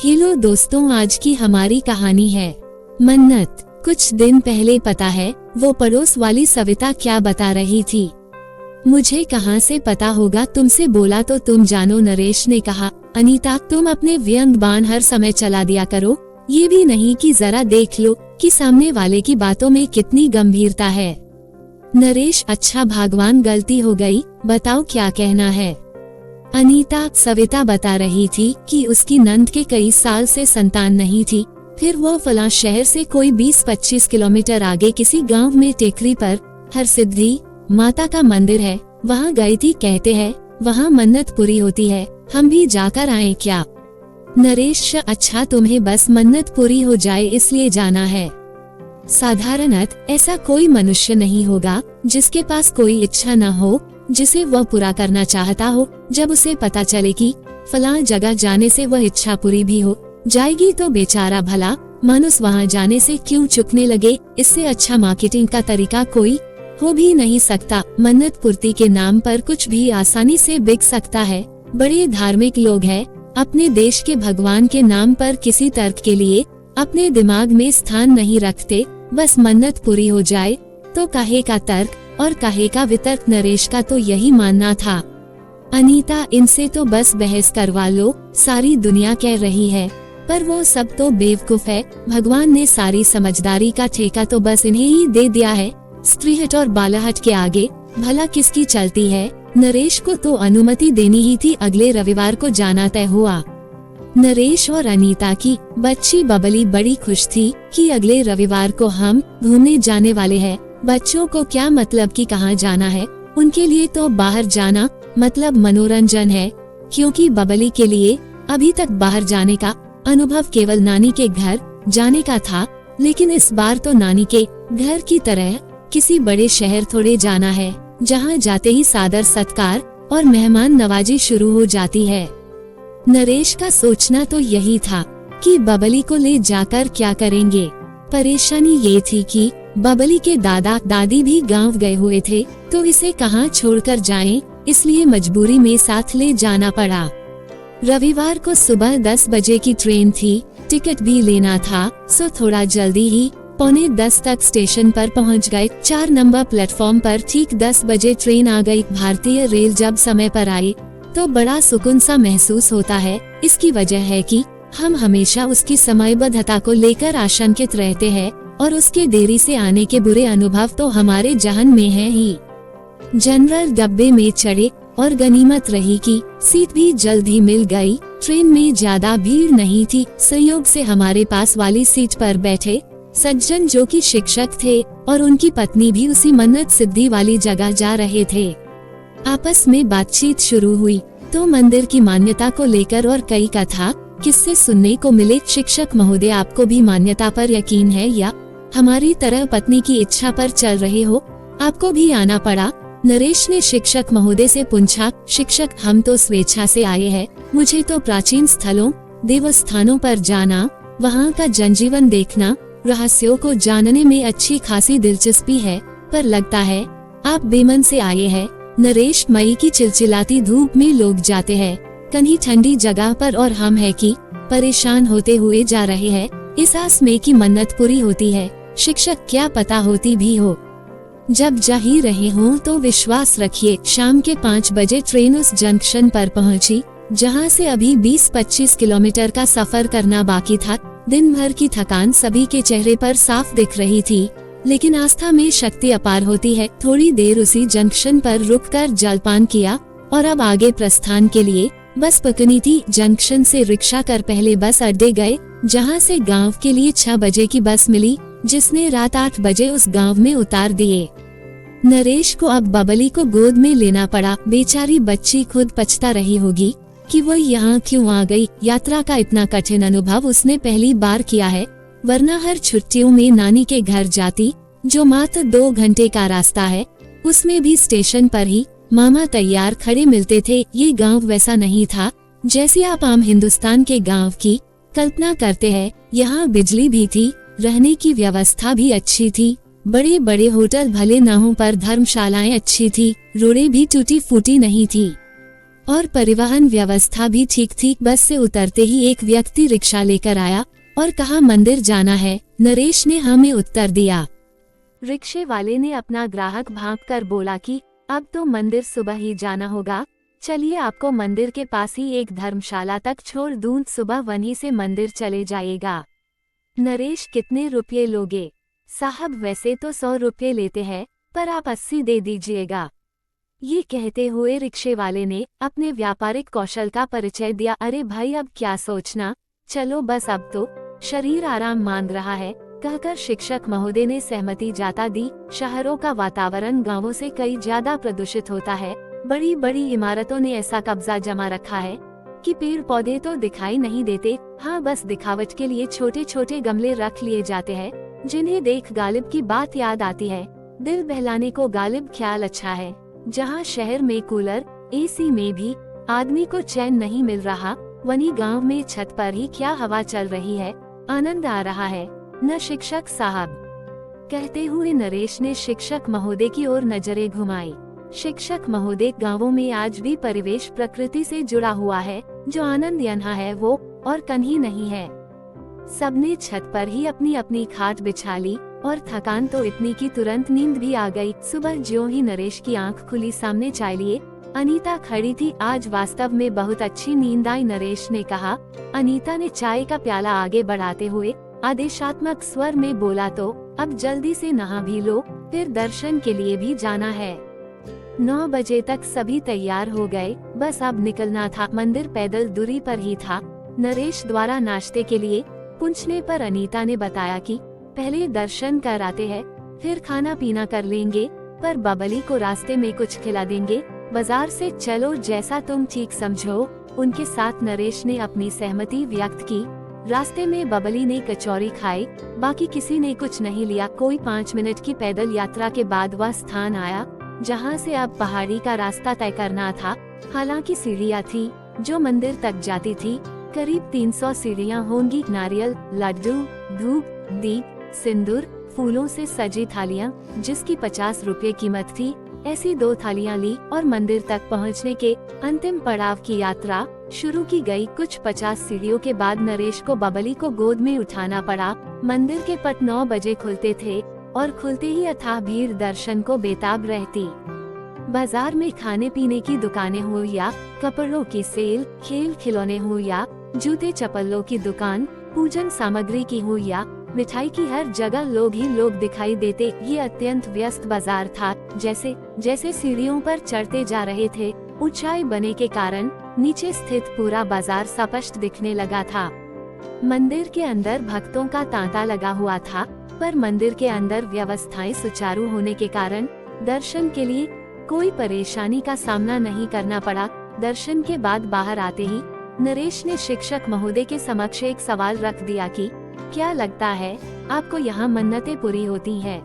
Hello दोस्तों, आज की हमारी कहानी है मन्नत। कुछ दिन पहले पता है वो पड़ोस वाली सविता क्या बता रही थी। मुझे कहाँ से पता होगा, तुमसे बोला तो तुम जानो। नरेश ने कहा, अनीता तुम अपने व्यंग बाण हर समय चला दिया करो, ये भी नहीं कि जरा देख लो कि सामने वाले की बातों में कितनी गंभीरता है। नरेश, अच्छा भगवान गलती हो गई, बताओ क्या कहना है। अनीता, सविता बता रही थी कि उसकी नंद के कई साल से संतान नहीं थी। फिर वो फलां शहर से कोई 20-25 किलोमीटर आगे किसी गांव में टेकरी पर हरसिद्धि माता का मंदिर है, वहाँ गई थी। कहते हैं वहाँ मन्नत पूरी होती है, हम भी जाकर आए क्या। नरेश, अच्छा तुम्हें बस मन्नत पूरी हो जाए इसलिए जाना है। साधारणत ऐसा कोई मनुष्य नहीं होगा जिसके पास कोई इच्छा न हो जिसे वह पूरा करना चाहता हो। जब उसे पता चले कि फलां जगह जाने से वह इच्छा पूरी भी हो जाएगी तो बेचारा भला मनुष्य वहां जाने से क्यों चुकने लगे। इससे अच्छा मार्केटिंग का तरीका कोई हो भी नहीं सकता। मन्नत पूर्ति के नाम पर कुछ भी आसानी से बिक सकता है। बड़े धार्मिक लोग हैं, अपने देश के भगवान के नाम पर किसी तर्क के लिए अपने दिमाग में स्थान नहीं रखते। बस मन्नत पूरी हो जाए तो काहे का तर्क और काहे का वितर्क। नरेश का तो यही मानना था। अनीता, इनसे तो बस बहस करवा लो, सारी दुनिया कह रही है, पर वो सब तो बेवकूफ है। भगवान ने सारी समझदारी का ठेका तो बस इन्हें ही दे दिया है। स्त्रीहट और बालाहट के आगे भला किसकी चलती है। नरेश को तो अनुमति देनी ही थी। अगले रविवार को जाना तय हुआ। नरेश और अनीता की बच्ची बबली बड़ी खुश थी कि अगले रविवार को हम घूमने जाने वाले हैं। बच्चों को क्या मतलब कि कहाँ जाना है, उनके लिए तो बाहर जाना मतलब मनोरंजन है। क्योंकि बबली के लिए अभी तक बाहर जाने का अनुभव केवल नानी के घर जाने का था, लेकिन इस बार तो नानी के घर की तरह किसी बड़े शहर थोड़े जाना है, जहाँ जाते ही सादर सत्कार और मेहमान नवाजी शुरू हो जाती है। नरेश का सोचना तो यही था कि बबली को ले जाकर क्या करेंगे। परेशानी ये थी कि बबली के दादा दादी भी गांव गए हुए थे, तो इसे कहाँ छोड़कर जाएं, इसलिए मजबूरी में साथ ले जाना पड़ा। रविवार को सुबह 10 बजे की ट्रेन थी, टिकट भी लेना था, सो थोड़ा जल्दी ही 9:45 तक स्टेशन पर पहुंच गए। 4 नंबर प्लेटफॉर्म पर ठीक 10 बजे ट्रेन आ गई। भारतीय रेल जब समय पर आई तो बड़ा सुकून सा महसूस होता है। इसकी वजह है कि हम हमेशा उसकी समयबद्धता को लेकर आशंकित रहते हैं और उसके देरी से आने के बुरे अनुभव तो हमारे जहन में है ही। जनरल डब्बे में चढ़े और गनीमत रही कि सीट भी जल्द ही मिल गई। ट्रेन में ज्यादा भीड़ नहीं थी। संयोग से हमारे पास वाली सीट पर बैठे सज्जन जो कि शिक्षक थे और उनकी पत्नी भी उसी मन्नत सिद्धि वाली जगह जा रहे थे। आपस में बातचीत शुरू हुई तो मंदिर की मान्यता को लेकर और कई कथा किस्से सुनने को मिले। शिक्षक महोदय, आपको भी मान्यता पर यकीन है या हमारी तरह पत्नी की इच्छा पर चल रहे हो? आपको भी आना पड़ा? नरेश ने शिक्षक महोदय से पूछा। शिक्षक, हम तो स्वेच्छा से आए हैं। मुझे तो प्राचीन स्थलों देवस्थानों पर जाना, वहाँ का जनजीवन देखना, रहस्यों को जानने में अच्छी खासी दिलचस्पी है, पर लगता है आप बेमन से आए हैं। नरेश, मई की चिलचिलाती धूप में लोग जाते हैं कहीं ठंडी जगह पर और हम है कि परेशान होते हुए जा रहे हैं इस आस में कि मन्नत पूरी होती है। शिक्षक, क्या पता होती भी हो। जब जा ही रहे हो तो विश्वास रखिए। शाम के 5 बजे ट्रेन उस जंक्शन पर पहुंची जहां से अभी 20-25 किलोमीटर का सफर करना बाकी था। दिन भर की थकान सभी के चेहरे पर साफ दिख रही थी, लेकिन आस्था में शक्ति अपार होती है। थोड़ी देर उसी जंक्शन पर रुककर जलपान किया और अब आगे प्रस्थान के लिए बस पकनी थी। जंक्शन से रिक्शा कर पहले बस अड्डे गए, जहां से गांव के लिए 6 बजे की बस मिली, जिसने रात 8 बजे उस गांव में उतार दिए। नरेश को अब बबली को गोद में लेना पड़ा। बेचारी बच्ची खुद पछता रही होगी कि वो यहाँ क्यों आ गई। यात्रा का इतना कठिन अनुभव उसने पहली बार किया है, वरना हर छुट्टियों में नानी के घर जाती, जो मात्र 2 घंटे का रास्ता है। उसमें भी स्टेशन पर ही मामा तैयार खड़े मिलते थे। ये गांव वैसा नहीं था जैसे आप आम हिंदुस्तान के गांव की कल्पना करते हैं। यहाँ बिजली भी थी, रहने की व्यवस्था भी अच्छी थी। बड़े बड़े होटल भले न हों पर धर्मशालाएं अच्छी थी। रोडें भी टूटी फूटी नहीं थी। और परिवहन व्यवस्था भी ठीक थी। बस से उतरते ही एक व्यक्ति रिक्शा लेकर आया और कहा मंदिर जाना है। नरेश ने हमें उत्तर दिया। रिक्शे वाले ने अपना ग्राहक भांप कर बोला कि अब तो मंदिर सुबह ही जाना होगा, चलिए आपको मंदिर के पास ही एक धर्मशाला तक छोड़ दूं, सुबह वहीं से मंदिर चले जाइएगा। नरेश कितने रुपये लोगे? साहब वैसे तो 100 रुपये लेते हैं, पर आप 80 दे दीजिएगा। ये कहते हुए रिक्शे वाले ने अपने व्यापारिक कौशल का परिचय दिया। अरे भाई अब क्या सोचना, चलो बस अब तो शरीर आराम मांग रहा है, कहकर शिक्षक महोदय ने सहमति जाता दी। शहरों का वातावरण गांवों से कई ज्यादा प्रदूषित होता है। बड़ी बड़ी इमारतों ने ऐसा कब्जा जमा रखा है कि पेड़ पौधे तो दिखाई नहीं देते। हाँ, बस दिखावट के लिए छोटे छोटे गमले रख लिए जाते हैं, जिन्हें देख गालिब की बात याद आती है। दिल बहलाने को गालिब ख्याल अच्छा है। जहाँ शहर में कूलर एसी में भी आदमी को चैन नहीं मिल रहा, वहीं गांव में छत पर ही क्या हवा चल रही है, आनंद आ रहा है न शिक्षक साहब। कहते हुए नरेश ने शिक्षक महोदय की ओर नजरें घुमाई। शिक्षक महोदय, गांवों में आज भी परिवेश प्रकृति से जुड़ा हुआ है, जो आनंद यहाँ है वो और कहीं नहीं है। सबने छत पर ही अपनी अपनी खाट बिछा ली और थकान तो इतनी कि तुरंत नींद भी आ गई। सुबह ज्यों ही नरेश की आंख खुली, सामने चाय लिए अनीता खड़ी थी। आज वास्तव में बहुत अच्छी नींद आई, नरेश ने कहा। अनीता ने चाय का प्याला आगे बढ़ाते हुए आदेशात्मक स्वर में बोला, तो अब जल्दी से नहा भी लो, फिर दर्शन के लिए भी जाना है। 9 बजे तक सभी तैयार हो गए, बस अब निकलना था। मंदिर पैदल दूरी पर ही था। नरेश द्वारा नाश्ते के लिए पूछने पर अनीता ने बताया कि पहले दर्शन कराते हैं, फिर खाना पीना कर लेंगे, पर बबली को रास्ते में कुछ खिला देंगे। बाजार से चलो, जैसा तुम ठीक समझो। उनके साथ नरेश ने अपनी सहमति व्यक्त की। रास्ते में बबली ने कचौरी खाई, बाकी किसी ने कुछ नहीं लिया। कोई 5 मिनट की पैदल यात्रा के बाद वह स्थान आया जहां से अब पहाड़ी का रास्ता तय करना था। हालांकि सीढ़ियां थी जो मंदिर तक जाती थी, करीब 300 सीढ़ियां होंगी। नारियल, लड्डू, धूप, दीप, सिंदूर, फूलों से सजी थालियां, जिसकी 50 रुपये कीमत थी, ऐसी 2 थालियां ली और मंदिर तक पहुंचने के अंतिम पड़ाव की यात्रा शुरू की गई। कुछ 50 सीढ़ियों के बाद नरेश को बबली को गोद में उठाना पड़ा। मंदिर के पट 9 बजे खुलते थे और खुलते ही अथाह भीड़ दर्शन को बेताब रहती। बाजार में खाने पीने की दुकानें हो या कपड़ों की सेल, खेल खिलौने हो या जूते चप्पलों की दुकान, पूजन सामग्री की हो या मिठाई की, हर जगह लोग ही लोग दिखाई देते। ये अत्यंत व्यस्त बाजार था। जैसे जैसे सीढ़ियों पर चढ़ते जा रहे थे, ऊंचाई बने के कारण नीचे स्थित पूरा बाजार स्पष्ट दिखने लगा था। मंदिर के अंदर भक्तों का तांता लगा हुआ था, पर मंदिर के अंदर व्यवस्थाएं सुचारू होने के कारण दर्शन के लिए कोई परेशानी का सामना नहीं करना पड़ा। दर्शन के बाद बाहर आते ही नरेश ने शिक्षक महोदय के समक्ष एक सवाल रख दिया कि क्या लगता है आपको यहाँ मन्नतें पूरी होती हैं?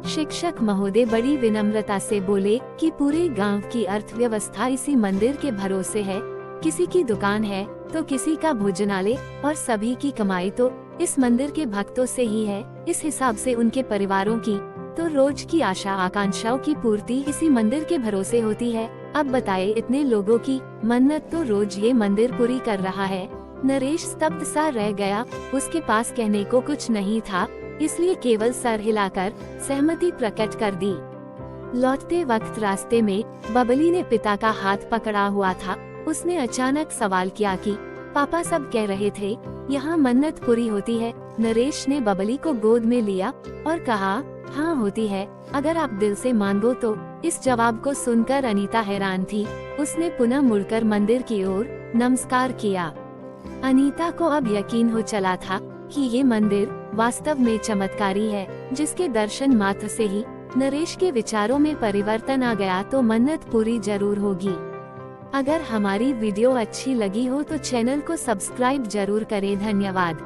शिक्षक महोदय बड़ी विनम्रता से बोले कि पूरे गांव की अर्थव्यवस्था इसी मंदिर के भरोसे है। किसी की दुकान है तो किसी का भोजनालय, और सभी की कमाई तो इस मंदिर के भक्तों से ही है। इस हिसाब से उनके परिवारों की तो रोज की आशा आकांक्षाओं की पूर्ति इसी मंदिर के भरोसे होती है। अब बताए, इतने लोगों की मन्नत तो रोज ये मंदिर पूरी कर रहा है। नरेश स्तब्ध सा रह गया। उसके पास कहने को कुछ नहीं था, इसलिए केवल सर हिलाकर सहमति प्रकट कर दी। लौटते वक्त रास्ते में बबली ने पिता का हाथ पकड़ा हुआ था। उसने अचानक सवाल किया कि पापा, सब कह रहे थे यहाँ मन्नत पूरी होती है। नरेश ने बबली को गोद में लिया और कहा, हाँ होती है, अगर आप दिल से मांगो तो। इस जवाब को सुनकर अनीता हैरान थी। उसने पुनः मुड़कर मंदिर की ओर नमस्कार किया। अनीता को अब यकीन हो चला था कि ये मंदिर वास्तव में चमत्कारी है, जिसके दर्शन मात्र से ही नरेश के विचारों में परिवर्तन आ गया तो मन्नत पूरी जरूर होगी। अगर हमारी वीडियो अच्छी लगी हो तो चैनल को सब्सक्राइब जरूर करें। धन्यवाद।